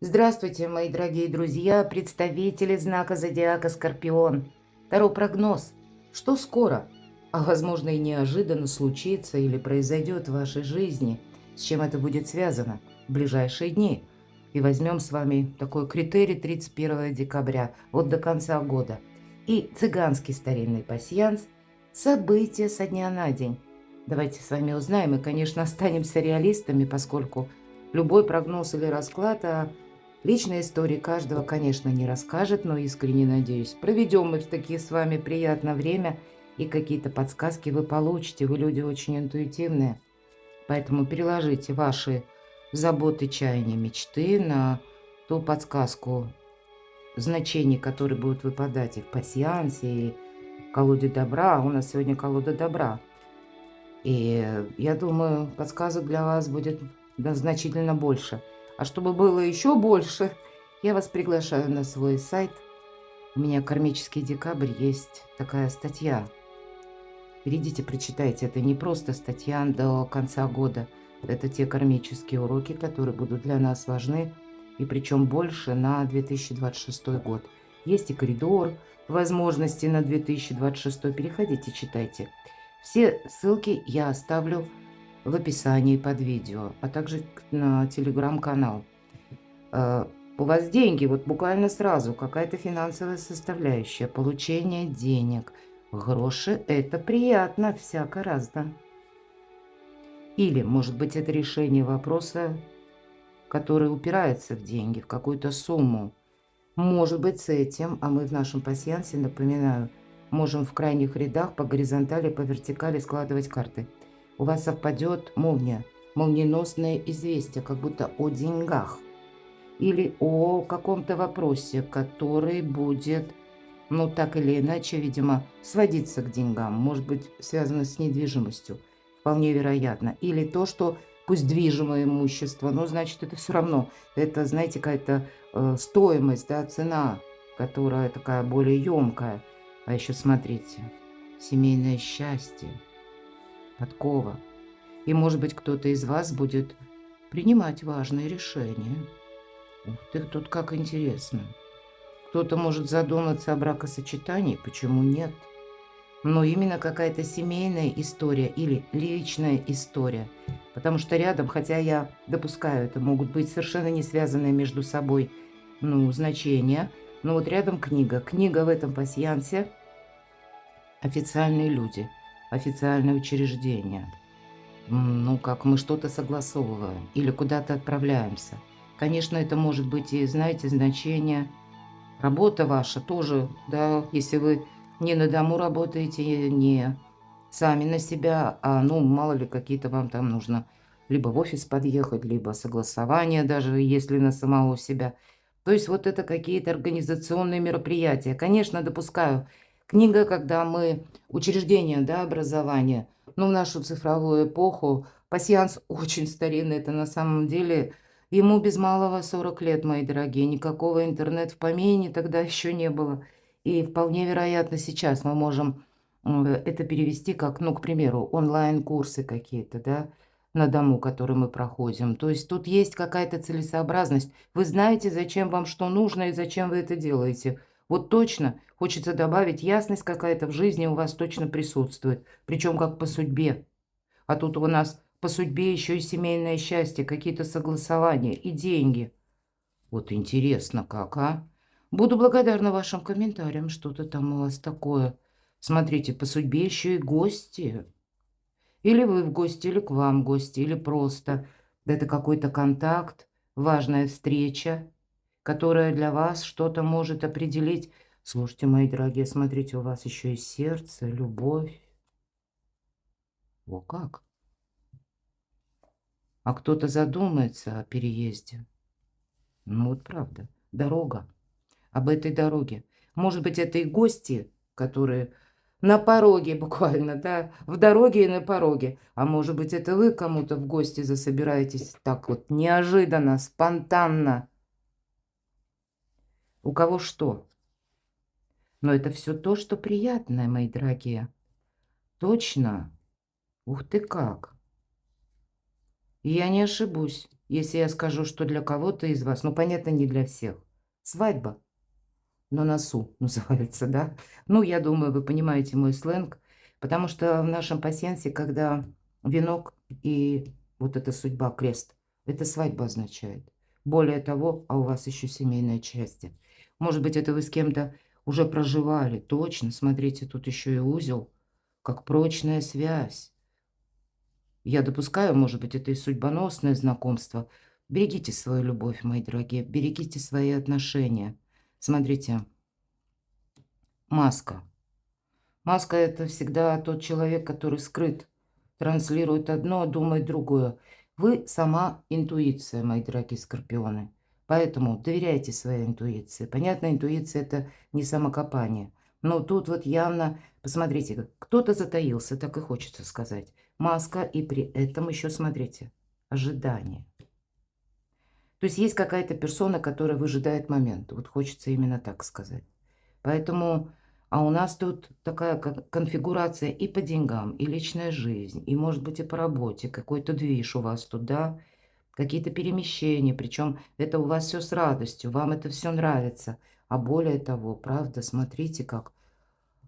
Здравствуйте, мои дорогие друзья, представители знака зодиака Скорпион. Таро прогноз. Что скоро, а возможно и неожиданно случится или произойдет в вашей жизни, с чем это будет связано в ближайшие дни. И возьмем с вами такой критерий 31 декабря, вот до конца года. И цыганский старинный пасьянс «События со дня на день». Давайте с вами узнаем и, конечно, останемся реалистами, поскольку любой прогноз или расклад личные истории каждого, конечно, не расскажет, но искренне надеюсь, проведем мы такие с вами приятное время, и какие-то подсказки вы получите. Вы люди очень интуитивные, поэтому переложите ваши заботы, чаяния, мечты на ту подсказку значений, которые будут выпадать и в пасьянсе, и в колоде добра. У нас сегодня колода добра. И я думаю, подсказок для вас будет значительно больше. А чтобы было еще больше, я вас приглашаю на свой сайт. У меня «Кармический декабрь» есть такая статья. Перейдите, прочитайте. Это не просто статья до конца года. Это те кармические уроки, которые будут для нас важны. И причем больше на 2026 год. Есть и коридор возможностей на 2026. Переходите, читайте. Все ссылки я оставлю в описании под видео, а также на телеграм-канал. У вас деньги, вот буквально сразу, какая-то финансовая составляющая, получение денег. Гроши – это приятно, всяко разно. Или, может быть, это решение вопроса, который упирается в деньги, в какую-то сумму. Может быть, с этим, а мы в нашем пасьянсе, напоминаю, можем в крайних рядах по горизонтали, по вертикали складывать карты. У вас совпадет молния, молниеносное известие, как будто о деньгах. Или о каком-то вопросе, который будет, ну, так или иначе, видимо, сводиться к деньгам. Может быть, связано с недвижимостью. Вполне вероятно. Или то, что пусть движимое имущество, но значит, это все равно. Это, знаете, какая-то стоимость, да, цена, которая такая более емкая. А еще смотрите, семейное счастье, подкова. И, может быть, кто-то из вас будет принимать важные решения. Ух ты, тут как интересно. Кто-то может задуматься о бракосочетании, почему нет? Но именно какая-то семейная история или личная история. Потому что рядом, хотя я допускаю, это могут быть совершенно не связанные между собой, ну, значения. Но вот рядом книга. Книга в этом пасьянсе – официальные люди, официальные учреждения. Ну, как мы что-то согласовываем или куда-то отправляемся. Конечно, это может быть и, знаете, значение. Работа ваша тоже, да, если вы не на дому работаете, не сами на себя, а, ну, мало ли, какие-то вам там нужно либо в офис подъехать, либо согласование даже, если на самого себя. То есть вот это какие-то организационные мероприятия. Конечно, допускаю, книга, когда мы, учреждение, да, образование, ну, в нашу цифровую эпоху, пасьянс очень старинный, это на самом деле. Ему без малого 40 лет, мои дорогие. Никакого интернет в помине тогда еще не было. И вполне вероятно, сейчас мы можем это перевести как, ну, к примеру, онлайн-курсы какие-то, да, на дому, которые мы проходим. То есть тут есть какая-то целесообразность. Вы знаете, зачем вам что нужно и зачем вы это делаете. Вот точно хочется добавить, ясность какая-то в жизни у вас точно присутствует. Причем как по судьбе. А тут у нас по судьбе еще и семейное счастье, какие-то согласования и деньги. Вот интересно как, а? Буду благодарна вашим комментариям, что-то там у вас такое. Смотрите, по судьбе еще и гости. Или вы в гости, или к вам в гости, или просто это какой-то контакт, важная встреча, которая для вас что-то может определить. Слушайте, мои дорогие, смотрите, у вас еще и сердце, любовь. О, как? А кто-то задумается о переезде. Ну вот правда. Дорога. Об этой дороге. Может быть, это и гости, которые на пороге буквально, да, в дороге и на пороге. А может быть, это вы кому-то в гости засобираетесь так вот неожиданно, спонтанно. У кого что. Но это все то, что приятное, мои дорогие. Точно. Ух ты как. И я не ошибусь, если я скажу, что для кого-то из вас, ну, понятно, не для всех, свадьба на носу называется, да? Ну, я думаю, вы понимаете мой сленг, потому что в нашем пасьянсе, когда венок и вот эта судьба, крест, это свадьба означает. Более того, а у вас еще семейное счастье. Может быть, это вы с кем-то уже проживали, точно, смотрите, тут еще и узел, как прочная связь. Я допускаю, может быть, это и судьбоносное знакомство. Берегите свою любовь, мои дорогие, берегите свои отношения. Смотрите, маска. Маска – это всегда тот человек, который скрыт, транслирует одно, а думает другое. Вы сама интуиция, мои дорогие скорпионы. Поэтому доверяйте своей интуиции. Понятно, интуиция – это не самокопание. Но тут вот явно, посмотрите, кто-то затаился, так и хочется сказать. Маска, и при этом еще, смотрите, ожидание. То есть есть какая-то персона, которая выжидает момент. Вот хочется именно так сказать. Поэтому, а у нас тут такая конфигурация и по деньгам, и личная жизнь, и, может быть, и по работе. Какой-то движ у вас тут, да? Какие-то перемещения. Причем это у вас все с радостью, вам это все нравится. А более того, правда, смотрите как.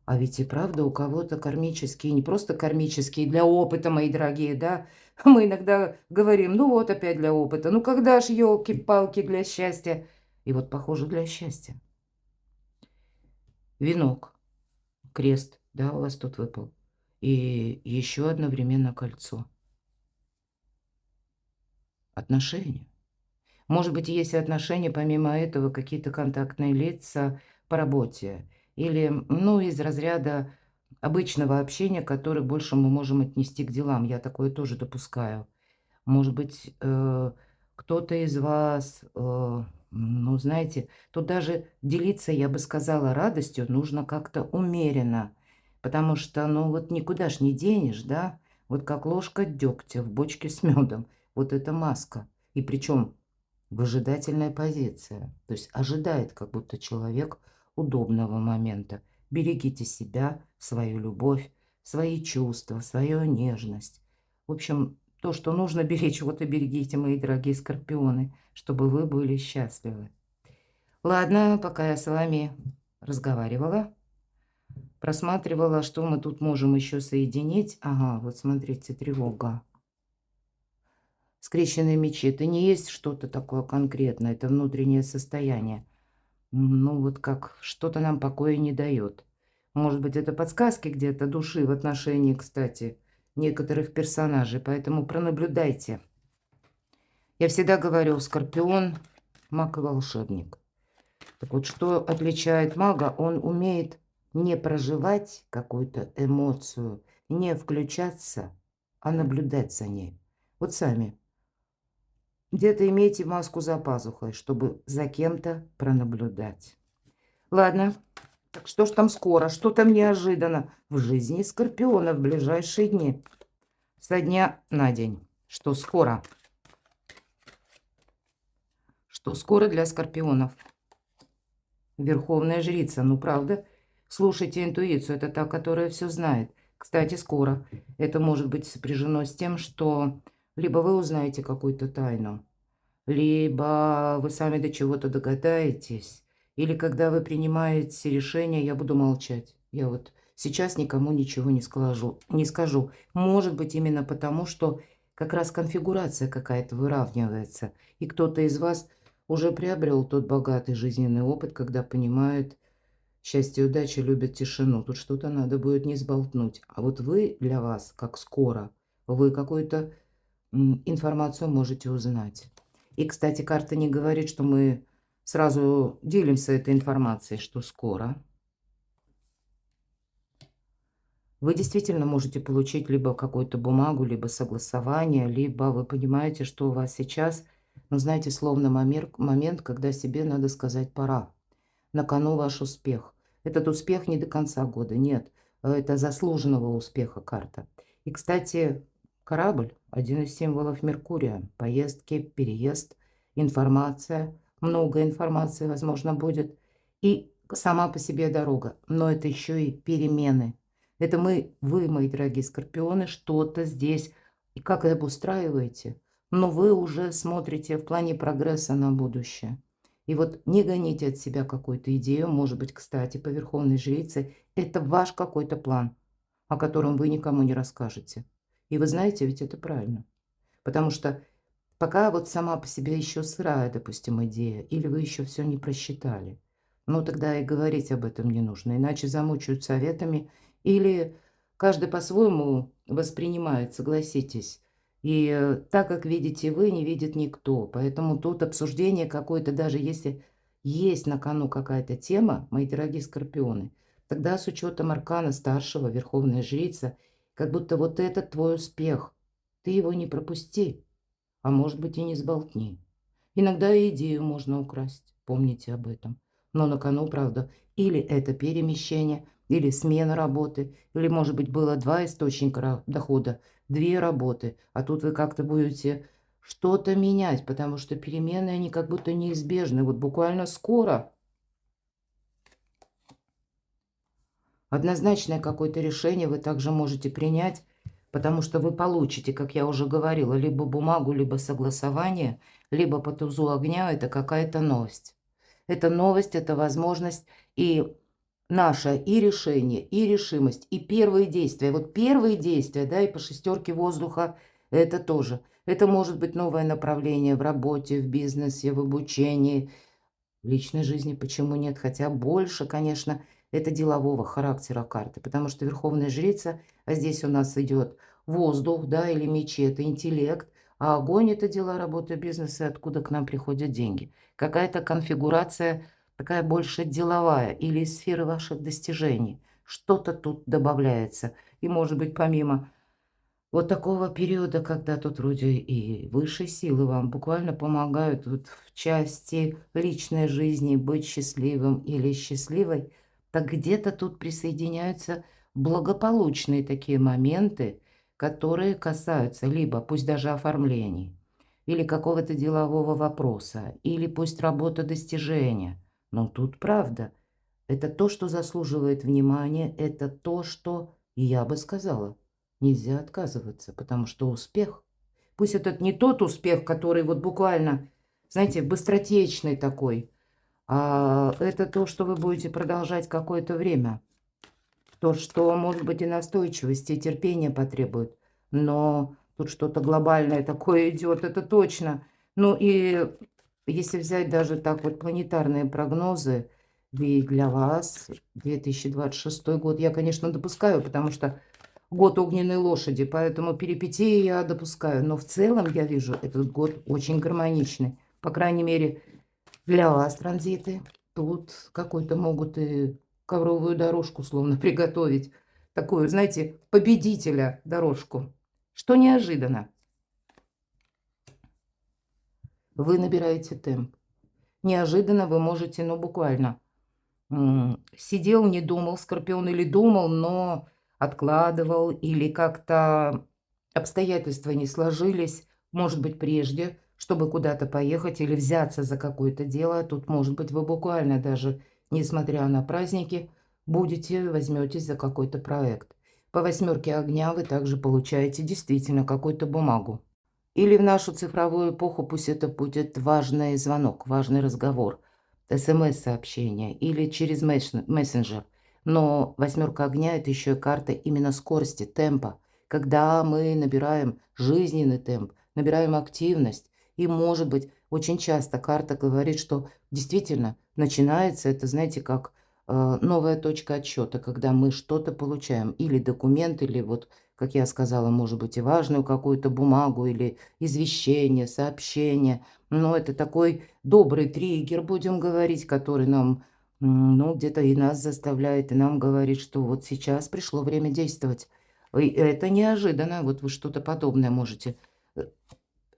А ведь и правда у кого-то кармические, не просто кармические, для опыта, мои дорогие, да? Мы иногда говорим, ну вот опять для опыта. Ну когда ж, елки-палки, для счастья? И вот, похоже, для счастья. Венок, крест, да, у вас тут выпал. И еще одновременно кольцо. Отношения. Может быть, есть отношения, помимо этого, какие-то контактные лица по работе. Или, ну, из разряда обычного общения, которое больше мы можем отнести к делам. Я такое тоже допускаю. Может быть, кто-то из вас, ну, знаете, тут даже делиться, я бы сказала, радостью нужно как-то умеренно. Потому что, ну, вот никуда ж не денешь, да? Вот как ложка дегтя в бочке с медом. Вот это маска. И причем выжидательная позиция. То есть ожидает как будто человек удобного момента. Берегите себя, свою любовь, свои чувства, свою нежность. В общем, то, что нужно беречь, вот и берегите, мои дорогие скорпионы, чтобы вы были счастливы. Ладно, пока я с вами разговаривала, просматривала, что мы тут можем еще соединить. Ага, вот смотрите, тревога. Скрещенные мечи. Это не есть что-то такое конкретное, это внутреннее состояние. Ну, вот как что-то нам покоя не дает. Может быть, это подсказки где-то души в отношении, кстати, некоторых персонажей. Поэтому пронаблюдайте. Я всегда говорю, Скорпион – маг и волшебник. Так вот, что отличает мага? Он умеет не проживать какую-то эмоцию, не включаться, а наблюдать за ней. Вот сами. Где-то имейте маску за пазухой, чтобы за кем-то пронаблюдать. Ладно, так что ж там скоро, что там неожиданно в жизни Скорпиона в ближайшие дни? Со дня на день. Что скоро? Что скоро для Скорпионов? Верховная жрица, ну правда? Слушайте интуицию, это та, которая все знает. Кстати, скоро. Это может быть сопряжено с тем, что либо вы узнаете какую-то тайну, либо вы сами до чего-то догадаетесь, или когда вы принимаете решение, я буду молчать. Я вот сейчас никому ничего не скажу. Может быть, именно потому, что как раз конфигурация какая-то выравнивается, и кто-то из вас уже приобрел тот богатый жизненный опыт, когда понимает, счастье и удача любят тишину. Тут что-то надо будет не сболтнуть. А вот вы для вас, как скоро, вы какую-то информацию можете узнать. И, кстати, карта не говорит, что мы сразу делимся этой информацией, что скоро. Вы действительно можете получить либо какую-то бумагу, либо согласование, либо вы понимаете, что у вас сейчас, ну, знаете, словно момент, когда себе надо сказать «пора». На кону ваш успех. Этот успех не до конца года, нет. Это заслуженного успеха карта. И, кстати, корабль – один из символов Меркурия. Поездки, переезд, информация. Много информации, возможно, будет. И сама по себе дорога. Но это еще и перемены. Это вы, мои дорогие скорпионы, что-то здесь. И как это обустраиваете? но вы уже смотрите в плане прогресса на будущее. И вот не гоните от себя какую-то идею, может быть, кстати, по Верховной Жрице, это ваш какой-то план, о котором вы никому не расскажете. И вы знаете, ведь это правильно. Потому что пока вот сама по себе еще сырая, допустим, идея, или вы еще все не просчитали, ну тогда и говорить об этом не нужно, иначе замучают советами, или каждый по-своему воспринимает, согласитесь. И так, как видите вы, не видит никто. Поэтому тут обсуждение какое-то, даже если есть на кону какая-то тема, мои дорогие скорпионы, тогда с учетом аркана старшего, верховная жрица, как будто вот этот твой успех, ты его не пропусти. А может быть и не сболтни. Иногда и идею можно украсть, помните об этом. Но на кону, правда, или это перемещение, или смена работы, или, может быть, было два источника дохода, две работы, а тут вы как-то будете что-то менять, потому что перемены, они как будто неизбежны. Вот буквально скоро однозначное какое-то решение вы также можете принять, потому что вы получите, как я уже говорила, либо бумагу, либо согласование, либо по тузу огня это какая-то новость. Это новость, это возможность и наше и решение, и решимость, и первые действия. Вот первые действия, да, и по шестерке воздуха это тоже. Это может быть новое направление в работе, в бизнесе, в обучении, в личной жизни почему нет? Хотя больше, конечно, это делового характера карты, потому что Верховная Жрица, а здесь у нас идет воздух, да, или мечи, это интеллект, а огонь – это дела, работа, бизнес, и откуда к нам приходят деньги. Какая-то конфигурация такая больше деловая или из сферы ваших достижений. Что-то тут добавляется. И, может быть, помимо вот такого периода, когда тут вроде и высшие силы вам буквально помогают вот в части личной жизни быть счастливым или счастливой, так где-то тут присоединяются благополучные такие моменты, которые касаются либо пусть даже оформлений, или какого-то делового вопроса, или пусть работа достижения. Но тут правда, это то, что заслуживает внимания, это то, что, я бы сказала, нельзя отказываться, потому что успех, пусть этот не тот успех, который вот буквально, знаете, быстротечный такой, а это то, что вы будете продолжать какое-то время. То, что, может быть, и настойчивости, и терпения потребует. Но тут что-то глобальное такое идет, это точно. Ну и если взять даже так вот планетарные прогнозы, ведь для вас 2026 год, я, конечно, допускаю, потому что год огненной лошади, поэтому перипетии я допускаю. Но в целом я вижу этот год очень гармоничный. По крайней мере, для вас транзиты. Тут какой-то могут и ковровую дорожку словно приготовить. Такую, знаете, победителя дорожку. Что неожиданно. Вы набираете темп. Неожиданно вы можете, ну, буквально, сидел, не думал, скорпион, или думал, но откладывал, или как-то обстоятельства не сложились, может быть, прежде, чтобы куда-то поехать или взяться за какое-то дело. Тут, может быть, вы буквально даже, несмотря на праздники, возьметесь за какой-то проект. По восьмерке огня вы также получаете действительно какую-то бумагу. Или в нашу цифровую эпоху пусть это будет важный звонок, важный разговор, СМС-сообщение или через мессенджер. Но восьмерка огня – это еще и карта именно скорости, темпа, когда мы набираем жизненный темп, набираем активность. И, может быть, очень часто карта говорит, что действительно начинается это, знаете, как новая точка отсчета, когда мы что-то получаем, или документ, или вот, как я сказала, может быть, и важную какую-то бумагу, или извещение, сообщение. Но это такой добрый триггер, будем говорить, который нам, ну, где-то и нас заставляет, и нам говорит, что вот сейчас пришло время действовать. И это неожиданно, вот вы что-то подобное можете э,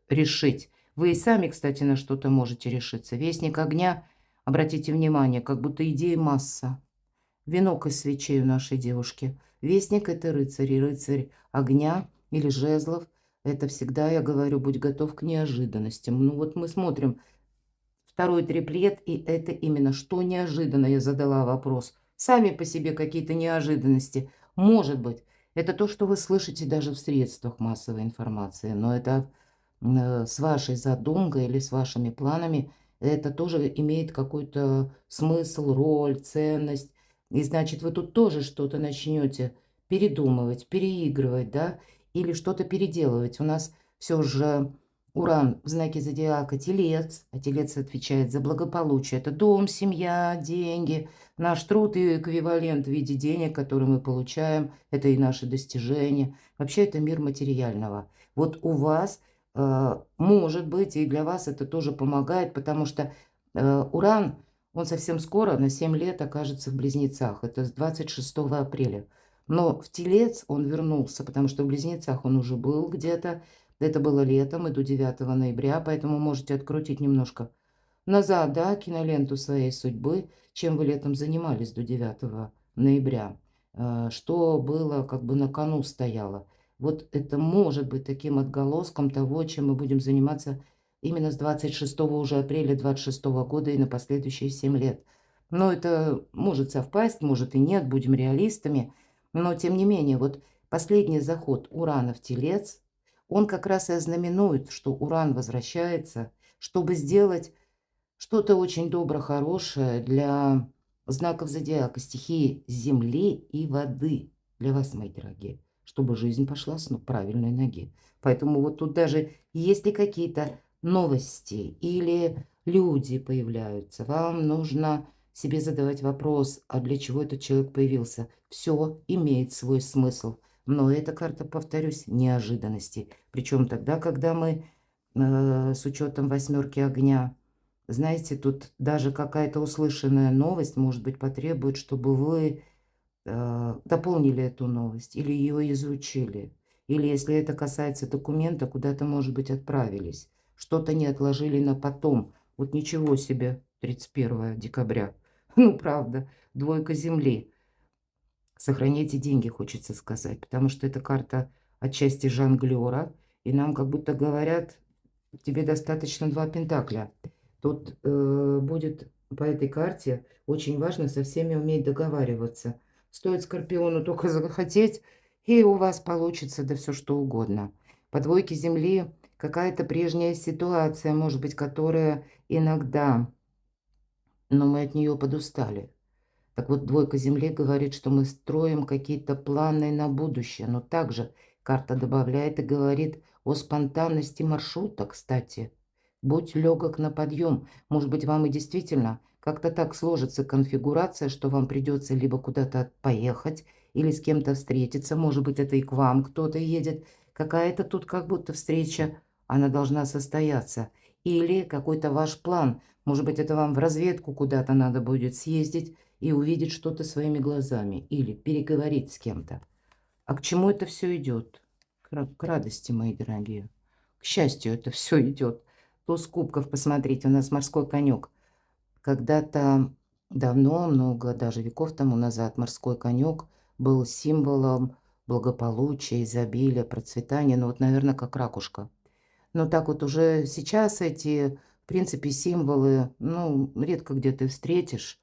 решить. Вы и сами, кстати, на что-то можете решиться. Вестник огня, обратите внимание, как будто идеи масса. Венок из свечей у нашей девушки. Вестник – это рыцарь, и рыцарь огня или жезлов. Это всегда, я говорю, будь готов к неожиданностям. Ну вот мы смотрим второй триплет, и это именно что неожиданно, я задала вопрос. Сами по себе какие-то неожиданности. Может быть, это то, что вы слышите даже в средствах массовой информации, но это с вашей задумкой или с вашими планами, это тоже имеет какой-то смысл, роль, ценность. И значит, вы тут тоже что-то начнете передумывать, переигрывать, да, или что-то переделывать. У нас все же Уран в знаке зодиака Телец, а Телец отвечает за благополучие. Это дом, семья, деньги, наш труд и эквивалент в виде денег, который мы получаем, это и наши достижения. Вообще это мир материального. Вот у вас может быть, и для вас это тоже помогает, потому что Уран, он совсем скоро, на 7 лет, окажется в Близнецах. Это с 26 апреля. Но в Телец он вернулся, потому что в Близнецах он уже был где-то. Это было летом и до 9 ноября, поэтому можете открутить немножко назад, да, киноленту своей судьбы, чем вы летом занимались до 9 ноября, что было как бы на кону стояло. Вот это может быть таким отголоском того, чем мы будем заниматься именно с 26 уже апреля 26 года и на последующие 7 лет. Но это может совпасть, может и нет, будем реалистами. Но тем не менее, вот последний заход Урана в Телец, он как раз и ознаменует, что Уран возвращается, чтобы сделать что-то очень добро хорошее для знаков зодиака, стихии земли и воды. Для вас, мои дорогие, чтобы жизнь пошла с правильной ноги. Поэтому вот тут даже если какие-то новости или люди появляются, вам нужно себе задавать вопрос, а для чего этот человек появился. Все имеет свой смысл. Но эта карта, повторюсь, неожиданности. Причем тогда, когда мы с учетом восьмерки огня, знаете, тут даже какая-то услышанная новость, может быть, потребует, чтобы вы дополнили эту новость или ее изучили. Или если это касается документа, куда-то, может быть, отправились. Что-то не отложили на потом. Вот ничего себе, 31 декабря. Ну, правда, двойка земли. Сохраняйте деньги, хочется сказать, потому что эта карта отчасти жонглера, и нам как будто говорят, тебе достаточно 2 пентакля. Тут будет по этой карте очень важно со всеми уметь договариваться. Стоит Скорпиону только захотеть, и у вас получится да все что угодно. По двойке Земли какая-то прежняя ситуация, может быть, которая иногда, но мы от нее подустали. Так вот, двойка Земли говорит, что мы строим какие-то планы на будущее. Но также карта добавляет и говорит о спонтанности маршрута, кстати. Будь легок на подъем. Может быть, вам и действительно как-то так сложится конфигурация, что вам придется либо куда-то поехать, или с кем-то встретиться. Может быть, это и к вам кто-то едет. Какая-то тут как будто встреча, она должна состояться. Или какой-то ваш план. Может быть, это вам в разведку куда-то надо будет съездить и увидеть что-то своими глазами. Или переговорить с кем-то. А к чему это все идет? К радости, мои дорогие. К счастью, это все идет. Туз кубков, посмотрите, у нас морской конек. Когда-то давно, много даже веков тому назад, морской конек был символом благополучия, изобилия, процветания. Ну вот, наверное, как ракушка. Но так вот уже сейчас эти, в принципе, символы, ну, редко где ты встретишь.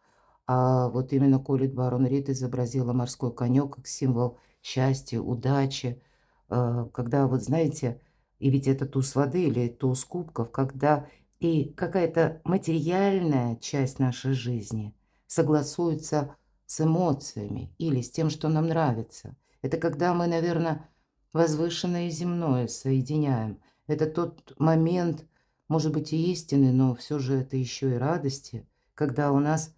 А вот именно Колет Барон Рид изобразила морской конек как символ счастья, удачи. Когда, вот знаете, и ведь это туз воды или туз кубков, когда и какая-то материальная часть нашей жизни согласуется с эмоциями или с тем, что нам нравится. Это когда мы, наверное, возвышенное и земное соединяем. Это тот момент, может быть, и истины, но все же это еще и радости, когда у нас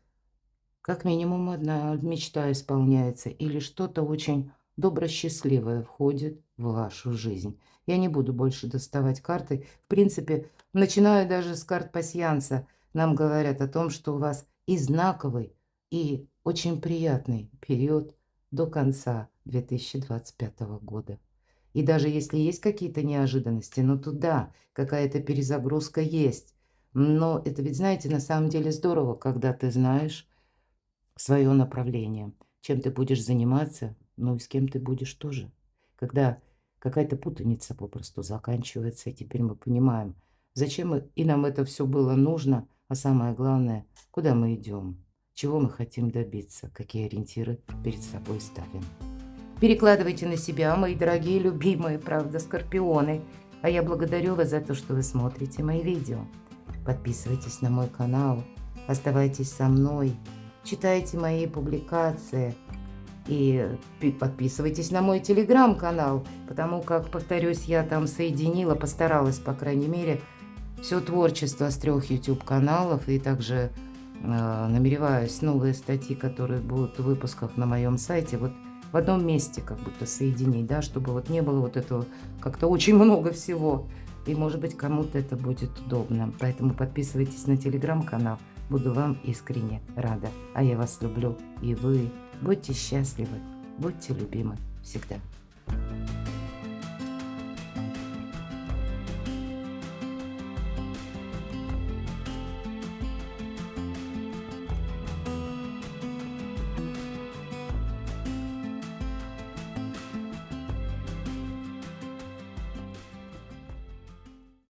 как минимум одна мечта исполняется или что-то очень добро-счастливое входит в вашу жизнь. Я не буду больше доставать карты. В принципе, начиная даже с карт пасьянса, нам говорят о том, что у вас и знаковый, и очень приятный период до конца 2025 года. И даже если есть какие-то неожиданности, ну туда какая-то перезагрузка есть. Но это ведь, знаете, на самом деле здорово, когда ты знаешь свое направление, чем ты будешь заниматься, ну и с кем ты будешь тоже. Когда какая-то путаница попросту заканчивается, и теперь мы понимаем, зачем и нам это все было нужно, а самое главное, куда мы идем, чего мы хотим добиться, какие ориентиры перед собой ставим. Перекладывайте на себя, мои дорогие, любимые, правда, скорпионы. А я благодарю вас за то, что вы смотрите мои видео. Подписывайтесь на мой канал, оставайтесь со мной, читайте мои публикации и подписывайтесь на мой телеграм-канал, потому как, повторюсь, я там соединила, постаралась, по крайней мере, все творчество с 3 YouTube-каналов, и также намереваюсь новые статьи, которые будут в выпусках на моем сайте, вот в одном месте как будто соединить, да, чтобы вот не было вот этого как-то очень много всего. И, может быть, кому-то это будет удобно. Поэтому подписывайтесь на телеграм-канал. Буду вам искренне рада. А я вас люблю. И вы будьте счастливы, будьте любимы всегда.